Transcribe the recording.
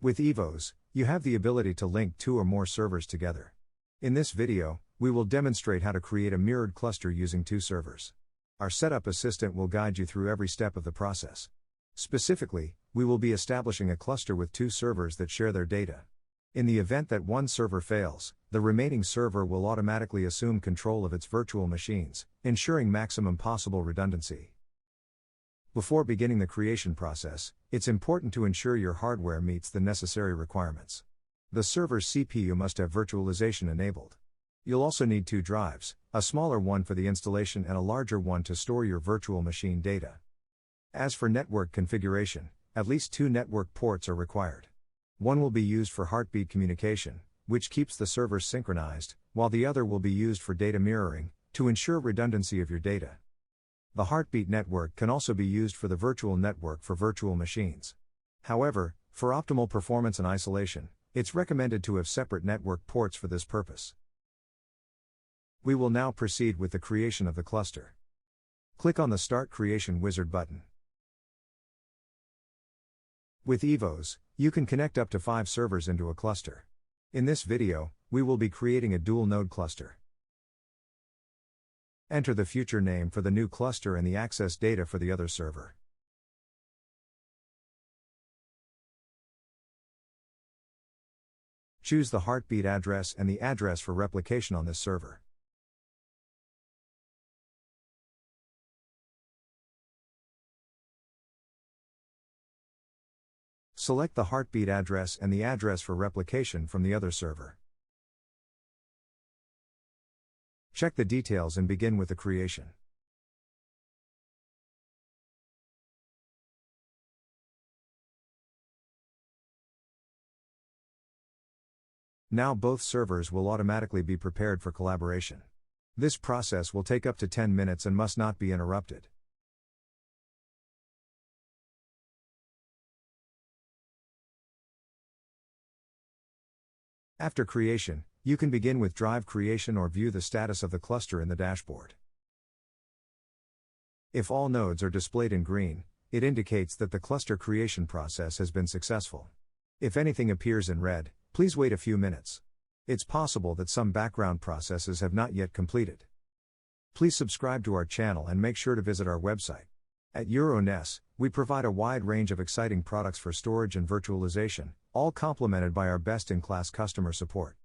With eEVOS, you have the ability to link 2 or more servers together. In this video, we will demonstrate how to create a mirrored cluster using 2 servers. Our setup assistant will guide you through every step of the process. Specifically, we will be establishing a cluster with 2 servers that share their data. In the event that one server fails, the remaining server will automatically assume control of its virtual machines, ensuring maximum possible redundancy. Before beginning the creation process, it's important to ensure your hardware meets the necessary requirements. The server's CPU must have virtualization enabled. You'll also need 2 drives, a smaller one for the installation and a larger one to store your virtual machine data. As for network configuration, at least 2 network ports are required. One will be used for heartbeat communication, which keeps the servers synchronized, while the other will be used for data mirroring, to ensure redundancy of your data. The heartbeat network can also be used for the virtual network for virtual machines. However, for optimal performance and isolation, it's recommended to have separate network ports for this purpose. We will now proceed with the creation of the cluster. Click on the Start Creation Wizard button. With eEVOS, you can connect up to 5 servers into a cluster. In this video, we will be creating a dual-node cluster. Enter the future name for the new cluster and the access data for the other server. Choose the heartbeat address and the address for replication on this server. Select the heartbeat address and the address for replication from the other server. Check the details and begin with the creation. Now both servers will automatically be prepared for collaboration. This process will take up to 10 minutes and must not be interrupted. After creation, you can begin with drive creation or view the status of the cluster in the dashboard. If all nodes are displayed in green, it indicates that the cluster creation process has been successful. If anything appears in red, please wait a few minutes. It's possible that some background processes have not yet completed. Please subscribe to our channel and make sure to visit our website. At euroNAS, we provide a wide range of exciting products for storage and virtualization, all complemented by our best-in-class customer support.